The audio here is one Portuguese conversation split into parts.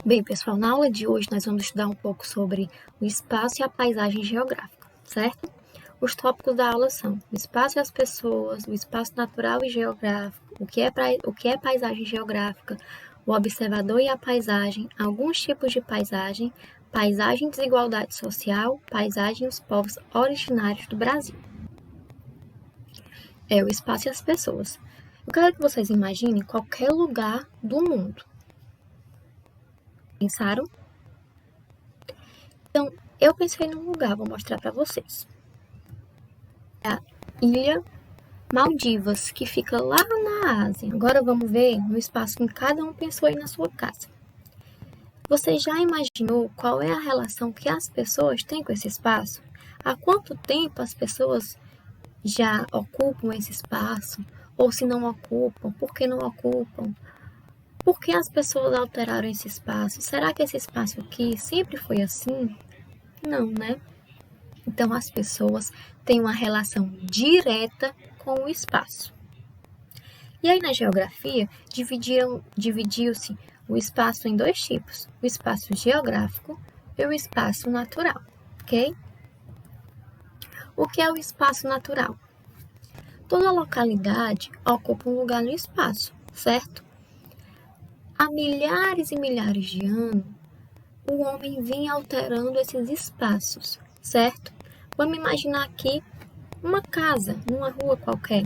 Bem, pessoal, na aula de hoje nós vamos estudar um pouco sobre o espaço e a paisagem geográfica, certo? Os tópicos da aula são o espaço e as pessoas, o espaço natural e geográfico, o que é paisagem geográfica, o observador e a paisagem, alguns tipos de paisagem, paisagem e desigualdade social, paisagem e os povos originários do Brasil. O espaço e as pessoas. Eu quero que vocês imaginem qualquer lugar do mundo. Pensaram? Então, eu pensei num lugar, vou mostrar para vocês. A Ilha Maldivas, que fica lá na Ásia. Agora vamos ver no espaço que cada um pensou aí na sua casa. Você já imaginou qual é a relação que as pessoas têm com esse espaço? Há quanto tempo as pessoas já ocupam esse espaço? Ou se não ocupam, por que não ocupam? Por que as pessoas alteraram esse espaço? Será que esse espaço aqui sempre foi assim? Não, né? Então, as pessoas têm uma relação direta com o espaço. E aí, na geografia, dividiu-se o espaço em dois tipos, o espaço geográfico e o espaço natural, ok? O que é o espaço natural? Toda localidade ocupa um lugar no espaço, certo? Há milhares e milhares de anos, o homem vem alterando esses espaços, certo? Vamos imaginar aqui uma casa, numa rua qualquer.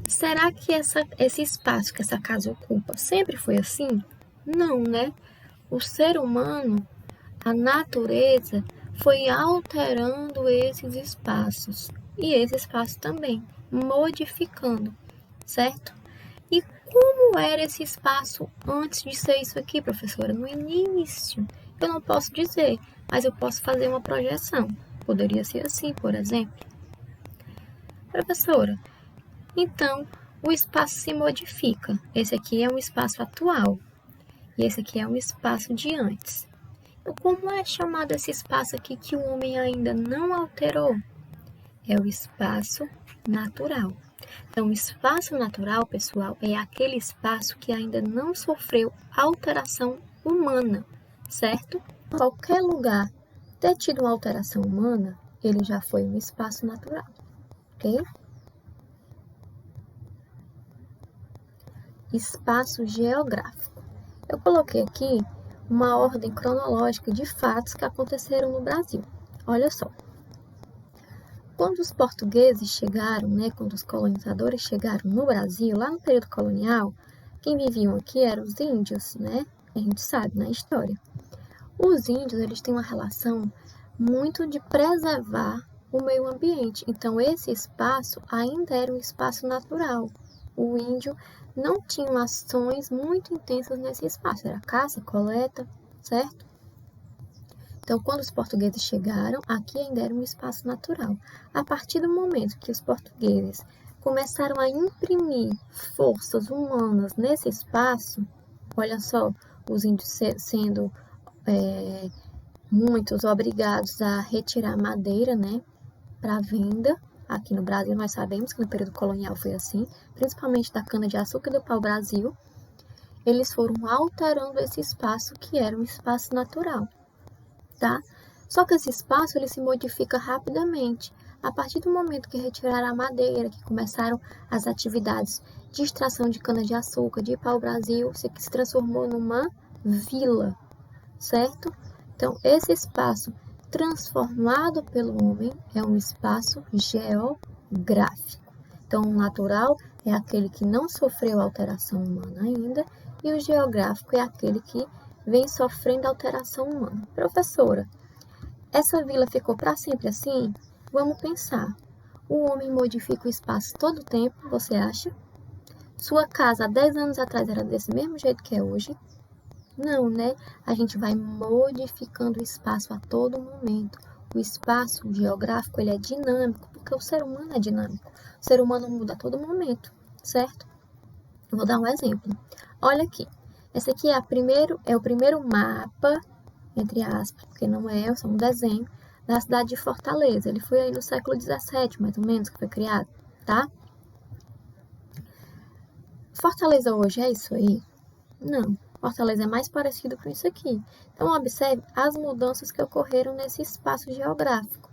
Será que esse espaço que essa casa ocupa sempre foi assim? Não, né? O ser humano, a natureza, foi alterando esses espaços. E esse espaço também, modificando, certo? E como era esse espaço antes de ser isso aqui, professora? No início, eu não posso dizer, mas eu posso fazer uma projeção. Poderia ser assim, por exemplo. Professora, então o espaço se modifica. Esse aqui é um espaço atual e esse aqui é um espaço de antes. Então, como é chamado esse espaço aqui que o homem ainda não alterou? É o espaço natural. Então, o espaço natural, pessoal, é aquele espaço que ainda não sofreu alteração humana, certo? Qualquer lugar ter tido uma alteração humana, ele já foi um espaço natural, ok? Espaço geográfico. Eu coloquei aqui uma ordem cronológica de fatos que aconteceram no Brasil. Olha só. Quando os portugueses chegaram, quando os colonizadores chegaram no Brasil, lá no período colonial, quem viviam aqui eram os índios, A gente sabe na história. Os índios, eles têm uma relação muito de preservar o meio ambiente. Então, esse espaço ainda era um espaço natural. O índio não tinha ações muito intensas nesse espaço. Era caça, coleta, certo? Então, quando os portugueses chegaram, aqui ainda era um espaço natural. A partir do momento que os portugueses começaram a imprimir forças humanas nesse espaço, olha só, os índios sendo muitos obrigados a retirar madeira, para venda. Aqui no Brasil, nós sabemos que no período colonial foi assim, principalmente da cana-de-açúcar e do pau-brasil. Eles foram alterando esse espaço que era um espaço natural. Tá? Só que esse espaço ele se modifica rapidamente. A partir do momento que retiraram a madeira, que começaram as atividades de extração de cana-de-açúcar, de pau-brasil, se transformou numa vila, certo? Então, esse espaço transformado pelo homem é um espaço geográfico. Então, o natural é aquele que não sofreu alteração humana ainda, e o geográfico é aquele que vem sofrendo alteração humana. Professora, essa vila ficou para sempre assim? Vamos pensar. O homem modifica o espaço todo o tempo, você acha? Sua casa há 10 anos atrás era desse mesmo jeito que é hoje? Não, A gente vai modificando o espaço a todo momento. O espaço geográfico ele é dinâmico, porque o ser humano é dinâmico. O ser humano muda a todo momento, certo? Eu vou dar um exemplo. Olha aqui. Esse aqui é o primeiro mapa, entre aspas, porque não é só um desenho, da cidade de Fortaleza. Ele foi aí no século XVII, mais ou menos, que foi criado, tá? Fortaleza hoje é isso aí? Não. Fortaleza é mais parecido com isso aqui. Então, observe as mudanças que ocorreram nesse espaço geográfico.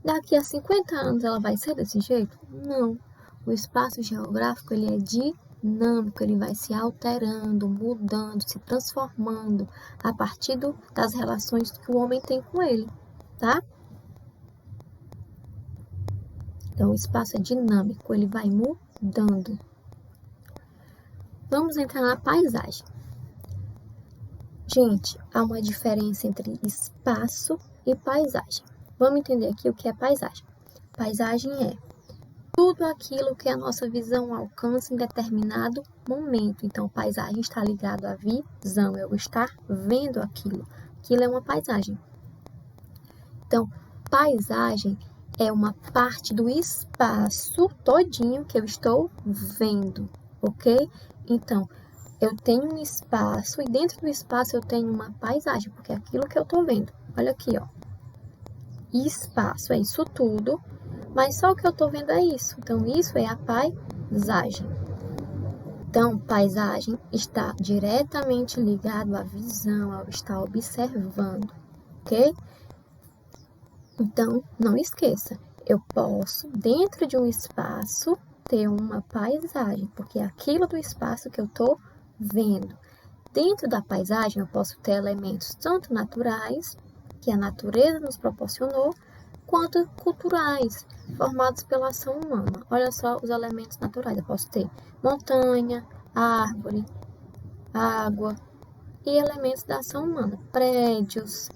Daqui a 50 anos ela vai ser desse jeito? Não. O espaço geográfico ele é dinâmico, ele vai se alterando, mudando, se transformando a partir das relações que o homem tem com ele, tá? Então, o espaço é dinâmico, ele vai mudando. Vamos entrar na paisagem. Gente, há uma diferença entre espaço e paisagem. Vamos entender aqui o que é paisagem. Paisagem é tudo aquilo que a nossa visão alcança em determinado momento. Então, paisagem está ligado à visão, eu estar vendo aquilo. Aquilo é uma paisagem. Então, paisagem é uma parte do espaço todinho que eu estou vendo, ok? Então, eu tenho um espaço e dentro do espaço eu tenho uma paisagem, porque é aquilo que eu estou vendo. Olha aqui, ó. Espaço é isso tudo, mas só o que eu estou vendo é isso. Então, isso é a paisagem. Então, paisagem está diretamente ligado à visão, ao estar observando, ok? Então, não esqueça, eu posso, dentro de um espaço, ter uma paisagem, porque é aquilo do espaço que eu estou vendo. Dentro da paisagem, eu posso ter elementos tanto naturais, que a natureza nos proporcionou, quanto culturais, formados pela ação humana. Olha só os elementos naturais. Eu posso ter montanha, árvore, água e elementos da ação humana. Prédios,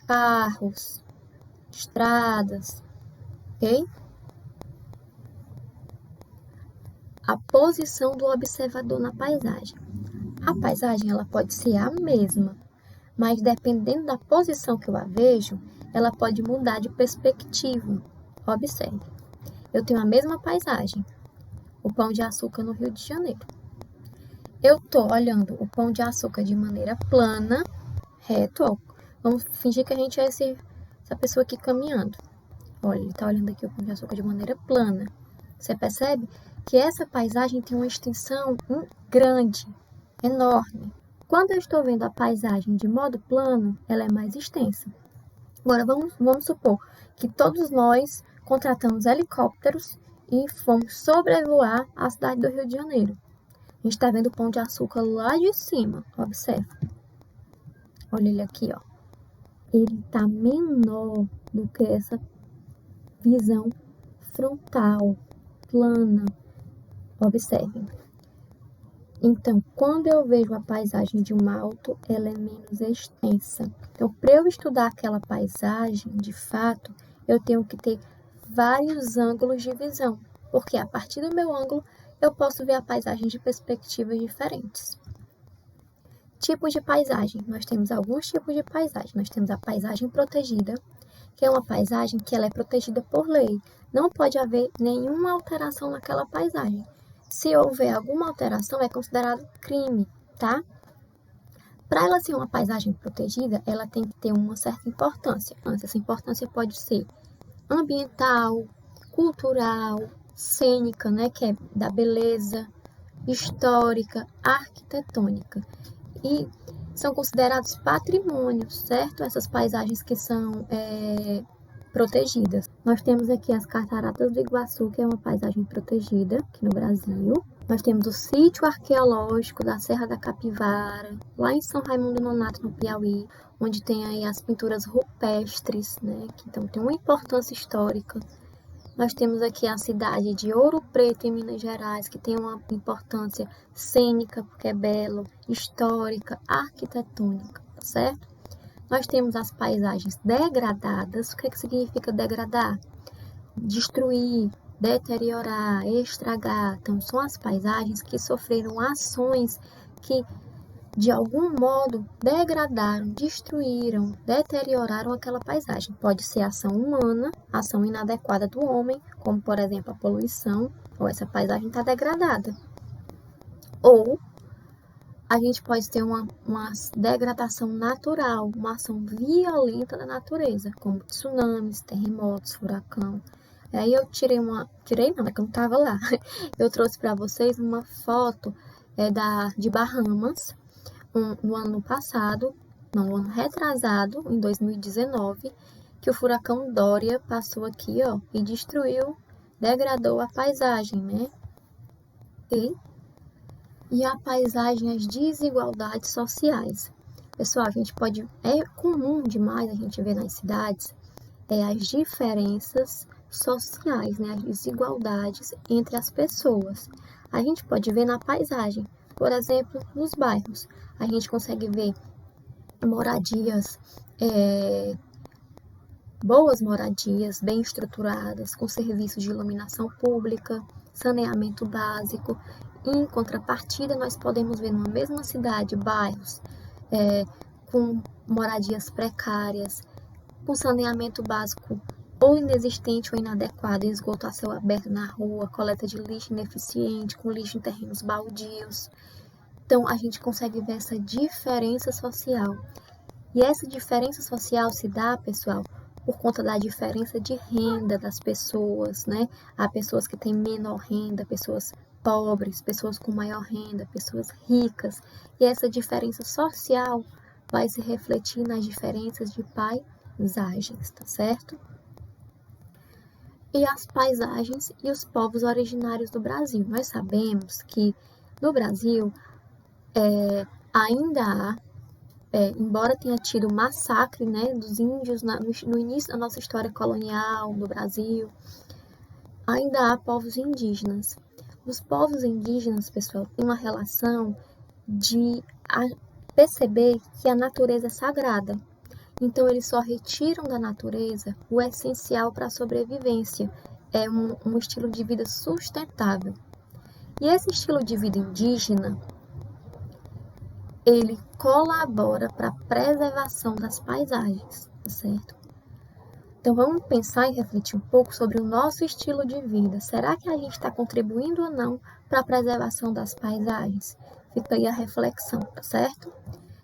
carros, estradas, ok? A posição do observador na paisagem. A paisagem ela pode ser a mesma, mas dependendo da posição que eu a vejo, ela pode mudar de perspectiva. Observe, eu tenho a mesma paisagem, o Pão de Açúcar no Rio de Janeiro. Eu estou olhando o Pão de Açúcar de maneira plana, reto, ó. Vamos fingir que a gente é essa pessoa aqui caminhando. Olha, ele está olhando aqui o Pão de Açúcar de maneira plana. Você percebe que essa paisagem tem uma extensão grande, enorme. Quando eu estou vendo a paisagem de modo plano, ela é mais extensa. Agora, vamos supor que todos nós contratamos helicópteros e fomos sobrevoar a cidade do Rio de Janeiro. A gente está vendo o Pão de Açúcar lá de cima. Observe. Olha ele aqui, ó. Ele está menor do que essa visão frontal, plana. Observem. Então, quando eu vejo a paisagem de um alto, ela é menos extensa. Então, para eu estudar aquela paisagem, de fato, eu tenho que ter vários ângulos de visão, porque a partir do meu ângulo, eu posso ver a paisagem de perspectivas diferentes. Tipos de paisagem. Nós temos alguns tipos de paisagem. Nós temos a paisagem protegida, que é uma paisagem que ela é protegida por lei. Não pode haver nenhuma alteração naquela paisagem. Se houver alguma alteração, é considerado crime, tá? Para ela ser uma paisagem protegida, ela tem que ter uma certa importância. Essa importância pode ser ambiental, cultural, cênica, né, que é da beleza, histórica, arquitetônica. E são considerados patrimônios, certo? Essas paisagens que são protegidas. Nós temos aqui as Cataratas do Iguaçu, que é uma paisagem protegida aqui no Brasil. Nós temos o sítio arqueológico da Serra da Capivara, lá em São Raimundo Nonato, no Piauí, onde tem aí as pinturas rupestres, né, que então tem uma importância histórica. Nós temos aqui a cidade de Ouro Preto, em Minas Gerais, que tem uma importância cênica, porque é belo, histórica, arquitetônica, tá certo? Nós temos as paisagens degradadas. O que significa degradar? Destruir, deteriorar, estragar. Então, são as paisagens que sofreram ações que, de algum modo, degradaram, destruíram, deterioraram aquela paisagem. Pode ser ação humana, ação inadequada do homem, como, por exemplo, a poluição, ou essa paisagem está degradada. Ou a gente pode ter uma degradação natural, uma ação violenta da natureza, como tsunamis, terremotos, furacão. Aí eu tirei não, é que eu não estava lá. Eu trouxe para vocês uma foto de Bahamas, no ano passado, não, no ano retrasado, em 2019, que o furacão Dória passou aqui, ó, e destruiu, degradou a paisagem, né? E a paisagem, as desigualdades sociais. Pessoal, é comum demais a gente ver nas cidades as diferenças sociais, né? As desigualdades entre as pessoas. A gente pode ver na paisagem, por exemplo, nos bairros. A gente consegue ver moradias, boas moradias, bem estruturadas, com serviços de iluminação pública, saneamento básico. E, em contrapartida, nós podemos ver numa mesma cidade bairros com moradias precárias, com saneamento básico ou inexistente ou inadequado, esgoto a céu aberto na rua, coleta de lixo ineficiente, com lixo em terrenos baldios. Então, a gente consegue ver essa diferença social. E essa diferença social se dá, pessoal, por conta da diferença de renda das pessoas, né? Há pessoas que têm menor renda, pessoas pobres, pessoas com maior renda, pessoas ricas. E essa diferença social vai se refletir nas diferenças de paisagens, tá certo? E as paisagens e os povos originários do Brasil. Nós sabemos que no Brasil ainda há, embora tenha tido massacre, né, dos índios no início da nossa história colonial do Brasil, ainda há povos indígenas. Os povos indígenas, pessoal, têm uma relação de perceber que a natureza é sagrada. Então, eles só retiram da natureza o essencial para a sobrevivência. É um estilo de vida sustentável. E esse estilo de vida indígena, ele colabora para a preservação das paisagens, tá certo? Então, vamos pensar e refletir um pouco sobre o nosso estilo de vida. Será que a gente está contribuindo ou não para a preservação das paisagens? Fica aí a reflexão, tá certo?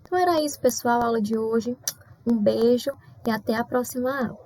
Então, era isso, pessoal, a aula de hoje. Um beijo e até a próxima aula.